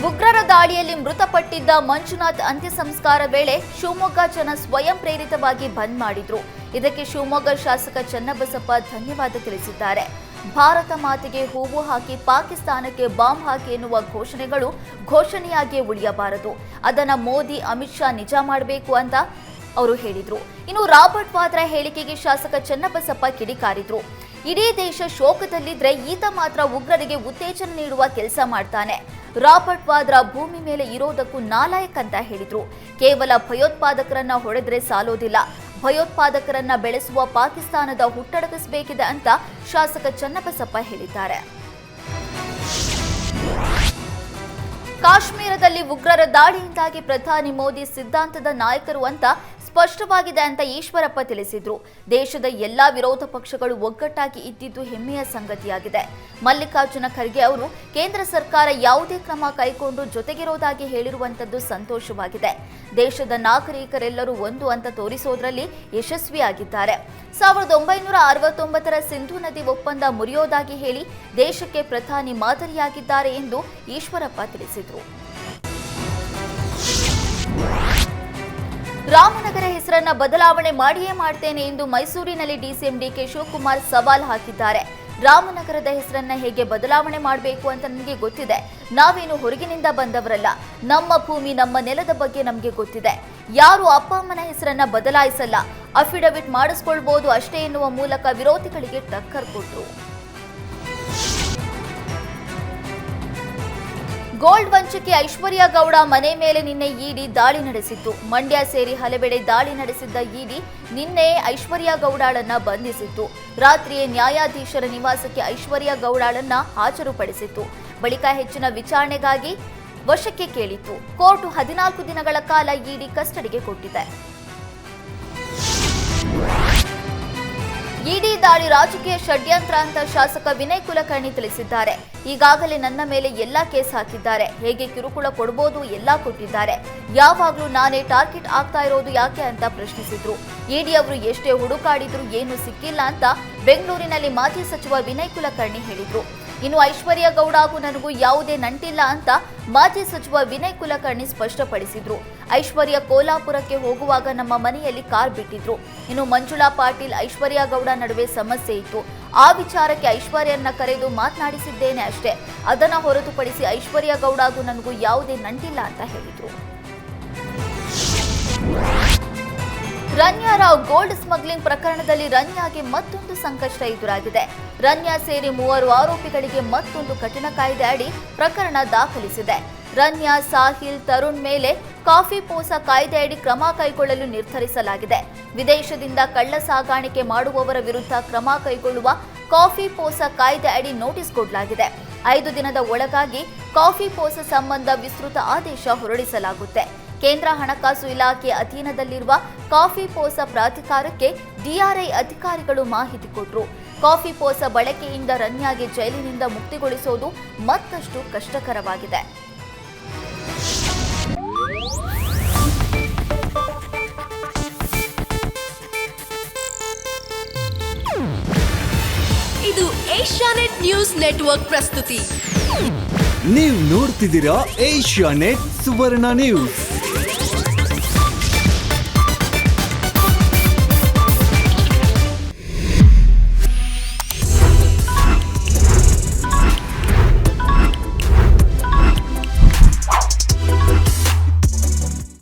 ಉಗ್ರರ ದಾಳಿಯಲ್ಲಿ ಮೃತಪಟ್ಟಿದ್ದ ಮಂಜುನಾಥ್ ಅಂತ್ಯ ಸಂಸ್ಕಾರ ವೇಳೆ ಶಿವಮೊಗ್ಗ ಜನ ಸ್ವಯಂ ಪ್ರೇರಿತವಾಗಿ ಬಂದ್ ಮಾಡಿದ್ರು. ಇದಕ್ಕೆ ಶಿವಮೊಗ್ಗ ಶಾಸಕ ಚನ್ನಬಸಪ್ಪ ಧನ್ಯವಾದ ತಿಳಿಸಿದ್ದಾರೆ. ಭಾರತ ಮಾತೆಗೆ ಹೂವು ಹಾಕಿ ಪಾಕಿಸ್ತಾನಕ್ಕೆ ಬಾಂಬ್ ಹಾಕಿ ಎನ್ನುವ ಘೋಷಣೆಗಳು ಘೋಷಣೆಯಾಗಿಯೇ ಉಳಿಯಬಾರದು. ಅದನ್ನ ಮೋದಿ, ಅಮಿತ್ ಶಾ ನಿಜ ಮಾಡಬೇಕು ಅಂತ ಅವರು ಹೇಳಿದ್ರು. ಇನ್ನು ರಾಬರ್ಟ್ ವಾದ್ರಾ ಹೇಳಿಕೆಗೆ ಶಾಸಕ ಚನ್ನಬಸಪ್ಪ ಕಿಡಿಕಾರಿದ್ರು. ಇಡೀ ದೇಶ ಶೋಕದಲ್ಲಿದ್ರೆ ಈತ ಮಾತ್ರ ಉಗ್ರರಿಗೆ ಉತ್ತೇಜನ ನೀಡುವ ಕೆಲಸ ಮಾಡ್ತಾನೆ. ರಾಬರ್ಟ್ ವಾದ್ರಾ ಭೂಮಿ ಮೇಲೆ ಇರೋದಕ್ಕೂ ನಾಲಾಯಕ್ ಅಂತ ಹೇಳಿದ್ರು. ಕೇವಲ ಭಯೋತ್ಪಾದಕರನ್ನ ಹೊಡೆದ್ರೆ ಸಾಲೋದಿಲ್ಲ, ಭಯೋತ್ಪಾದಕರನ್ನ ಬೆಳೆಸುವ ಪಾಕಿಸ್ತಾನದ ಹುಟ್ಟಡಗಿಸಬೇಕಿದೆ ಅಂತ ಶಾಸಕ ಚನ್ನಬಸಪ್ಪ ಹೇಳಿದ್ದಾರೆ. ಕಾಶ್ಮೀರದಲ್ಲಿ ಉಗ್ರರ ದಾಳಿಯಿಂದಾಗಿ ಪ್ರಧಾನಿ ಮೋದಿ ಸಿದ್ಧಾಂತದ ನಾಯಕರು ಅಂತ ಸ್ಪಷ್ಟವಾಗಿದೆ ಅಂತ ಈಶ್ವರಪ್ಪ ತಿಳಿಸಿದ್ರು. ದೇಶದ ಎಲ್ಲಾ ವಿರೋಧ ಪಕ್ಷಗಳು ಒಗ್ಗಟ್ಟಾಗಿ ಇದ್ದಿದ್ದು ಹೆಮ್ಮೆಯ ಸಂಗತಿಯಾಗಿದೆ. ಮಲ್ಲಿಕಾರ್ಜುನ ಖರ್ಗೆ ಅವರು ಕೇಂದ್ರ ಸರ್ಕಾರ ಯಾವುದೇ ಕ್ರಮ ಕೈಗೊಂಡು ಜೊತೆಗಿರೋದಾಗಿ ಹೇಳಿರುವಂತದ್ದು ಸಂತೋಷವಾಗಿದೆ. ದೇಶದ ನಾಗರಿಕರೆಲ್ಲರೂ ಒಂದು ಅಂತ ತೋರಿಸೋದ್ರಲ್ಲಿ ಯಶಸ್ವಿಯಾಗಿದ್ದಾರೆ. 1969ರ ಸಿಂಧೂ ನದಿ ಒಪ್ಪಂದ ಮುರಿಯೋದಾಗಿ ಹೇಳಿ ದೇಶಕ್ಕೆ ಪ್ರಧಾನಿ ಮಾದರಿಯಾಗಿದ್ದಾರೆ ಎಂದು ಈಶ್ವರಪ್ಪ ತಿಳಿಸಿದರು. ರಾಮನಗರ ಹೆಸರನ್ನ ಬದಲಾವಣೆ ಮಾಡಿಯೇ ಮಾಡ್ತೇನೆ ಎಂದು ಮೈಸೂರಿನಲ್ಲಿ ಡಿಸಿಎಂ ಡಿಕೆ ಶಿವಕುಮಾರ್ ಸವಾಲ್ ಹಾಕಿದ್ದಾರೆ. ರಾಮನಗರದ ಹೆಸರನ್ನ ಹೇಗೆ ಬದಲಾವಣೆ ಮಾಡಬೇಕು ಅಂತ ನನಗೆ ಗೊತ್ತಿದೆ. ನಾವೇನು ಹೊರಗಿನಿಂದ ಬಂದವರಲ್ಲ. ನಮ್ಮ ಭೂಮಿ, ನಮ್ಮ ನೆಲದ ಬಗ್ಗೆ ನಮಗೆ ಗೊತ್ತಿದೆ. ಯಾರು ಅಪ್ಪ ಅಮ್ಮನ ಹೆಸರನ್ನ ಬದಲಾಯಿಸಲ್ಲ, ಅಫಿಡವಿಟ್ ಮಾಡಿಸ್ಕೊಳ್ಬಹುದು ಅಷ್ಟೇ ಎನ್ನುವ ಮೂಲಕ ವಿರೋಧಿಗಳಿಗೆ ಟಕ್ಕರ್ ಕೊಟ್ಟರು. ಗೋಲ್ಡ್ ವಂಚಕಿ ಐಶ್ವರ್ಯ ಗೌಡ ಮನೆ ಮೇಲೆ ನಿನ್ನೆ ಇಡಿ ದಾಳಿ ನಡೆಸಿತ್ತು. ಮಂಡ್ಯ ಸೇರಿ ಹಲವೆಡೆ ದಾಳಿ ನಡೆಸಿದ್ದ ಇಡಿ ನಿನ್ನೆ ಐಶ್ವರ್ಯ ಗೌಡಳನ್ನ ಬಂಧಿಸಿತ್ತು. ರಾತ್ರಿಯೇ ನ್ಯಾಯಾಧೀಶರ ನಿವಾಸಕ್ಕೆ ಐಶ್ವರ್ಯ ಗೌಡಳನ್ನ ಹಾಜರುಪಡಿಸಿತ್ತು. ಬಳಿಕ ಹೆಚ್ಚಿನ ವಿಚಾರಣೆಗಾಗಿ ವಶಕ್ಕೆ ಕೇಳಿತ್ತು. ಕೋರ್ಟ್ 14 ದಿನಗಳ ಕಾಲ ಇಡಿ ಕಸ್ಟಡಿಗೆ ಕೊಟ್ಟಿದೆ. ಇಡಿ ದಾಳಿ ರಾಜಕೀಯ ಷಡ್ಯಂತ್ರ ಅಂತ ಶಾಸಕ ವಿನಯ್ ಕುಲಕರ್ಣಿ ತಿಳಿಸಿದ್ದಾರೆ. ಈಗಾಗಲೇ ನನ್ನ ಮೇಲೆ ಎಲ್ಲಾ ಕೇಸ್ ಹಾಕಿದ್ದಾರೆ. ಹೇಗೆ ಕಿರುಕುಳ ಕೊಡಬಹುದು ಎಲ್ಲ ಕೊಟ್ಟಿದ್ದಾರೆ. ಯಾವಾಗ್ಲೂ ನಾನೇ ಟಾರ್ಗೆಟ್ ಆಗ್ತಾ ಇರೋದು ಯಾಕೆ ಅಂತ ಪ್ರಶ್ನಿಸಿದ್ರು. ಇಡಿ ಅವರು ಎಷ್ಟೇ ಹುಡುಕಾಡಿದ್ರು ಏನು ಸಿಕ್ಕಿಲ್ಲ ಅಂತ ಬೆಂಗಳೂರಿನಲ್ಲಿ ಮಾಜಿ ಸಚಿವ ವಿನಯ್ ಕುಲಕರ್ಣಿ ಹೇಳಿದ್ರು. ಇನ್ನು ಐಶ್ವರ್ಯ ಗೌಡ ಹಾಗೂ ನನಗೂ ಯಾವುದೇ ನಂಟಿಲ್ಲ ಅಂತ ಮಾಜಿ ಸಚಿವ ವಿನಯ್ ಕುಲಕರ್ಣಿ ಸ್ಪಷ್ಟಪಡಿಸಿದ್ರು. ಐಶ್ವರ್ಯ ಕೋಲ್ಹಾಪುರಕ್ಕೆ ಹೋಗುವಾಗ ನಮ್ಮ ಮನೆಯಲ್ಲಿ ಕಾರ್ ಬಿಟ್ಟಿದ್ರು. ಇನ್ನು ಮಂಜುಳಾ ಪಾಟೀಲ್, ಐಶ್ವರ್ಯ ಗೌಡ ನಡುವೆ ಸಮಸ್ಯೆ ಇತ್ತು. ಆ ವಿಚಾರಕ್ಕೆ ಐಶ್ವರ್ಯನ್ನ ಕರೆದು ಮಾತನಾಡಿಸಿದ್ದೇನೆ ಅಷ್ಟೇ. ಅದನ್ನ ಹೊರತುಪಡಿಸಿ ಐಶ್ವರ್ಯ ಗೌಡ ಹಾಗೂ ನನಗೂ ಯಾವುದೇ ನಂಟಿಲ್ಲ ಅಂತ ಹೇಳಿದ್ರು. ರನ್ಯಾ ರಾವ್ ಗೋಲ್ಡ್ ಸ್ಮಗ್ಲಿಂಗ್ ಪ್ರಕರಣದಲ್ಲಿ ರನ್ಯಾಗೆ ಮತ್ತೊಂದು ಸಂಕಷ್ಟ ಎದುರಾಗಿದೆ. ರನ್ಯಾ ಸೇರಿ 3 ಆರೋಪಿಗಳಿಗೆ ಮತ್ತೊಂದು ಕಠಿಣ ಕಾಯ್ದೆ ಅಡಿ ಪ್ರಕರಣ ದಾಖಲಿಸಿದೆ. ರನ್ಯಾ, ಸಾಹಿಲ್, ತರುಣ್ ಮೇಲೆ ಕಾಫಿ ಪೋಸ ಕಾಯ್ದೆ ಅಡಿ ಕ್ರಮ ಕೈಗೊಳ್ಳಲು ನಿರ್ಧರಿಸಲಾಗಿದೆ. ವಿದೇಶದಿಂದ ಕಳ್ಳ ಸಾಗಾಣಿಕೆ ಮಾಡುವವರ ವಿರುದ್ಧ ಕ್ರಮ ಕೈಗೊಳ್ಳುವ ಕಾಫಿ ಪೋಸ ಕಾಯ್ದೆ ಅಡಿ ನೋಟಿಸ್ ಕೊಡಲಾಗಿದೆ. 5 ದಿನದ ಒಳಗಾಗಿ ಕಾಫಿ ಪೋಸ ಸಂಬಂಧ ವಿಸ್ತೃತ ಆದೇಶ ಹೊರಡಿಸಲಾಗುತ್ತೆ. ಕೇಂದ್ರ ಹಣಕಾಸು ಇಲಾಖೆ ಅಧೀನದಲ್ಲಿರುವ ಕಾಫಿ ಪೋಸ ಪ್ರಾಧಿಕಾರಕ್ಕೆ ಡಿಆರ್ಐ ಅಧಿಕಾರಿಗಳು ಮಾಹಿತಿ ಕೊಟ್ಟರು. ಕಾಫಿ ಪೋಸ ಬಳಕೆಯಿಂದ ರನ್ಯಾಗೆ ಜೈಲಿನಿಂದ ಮುಕ್ತಿಗೊಳಿಸೋದು ಮತ್ತಷ್ಟು ಕಷ್ಟಕರವಾಗಿದೆ. ಇದು ಏಷ್ಯಾನೆಟ್ ನ್ಯೂಸ್ ನೆಟ್ವರ್ಕ್ ಪ್ರಸ್ತುತಿ. ನೀವು ನೋಡ್ತಿದ್ದೀರಾ ಏಷ್ಯಾನೆಟ್ ಸುವರ್ಣ ನ್ಯೂಸ್.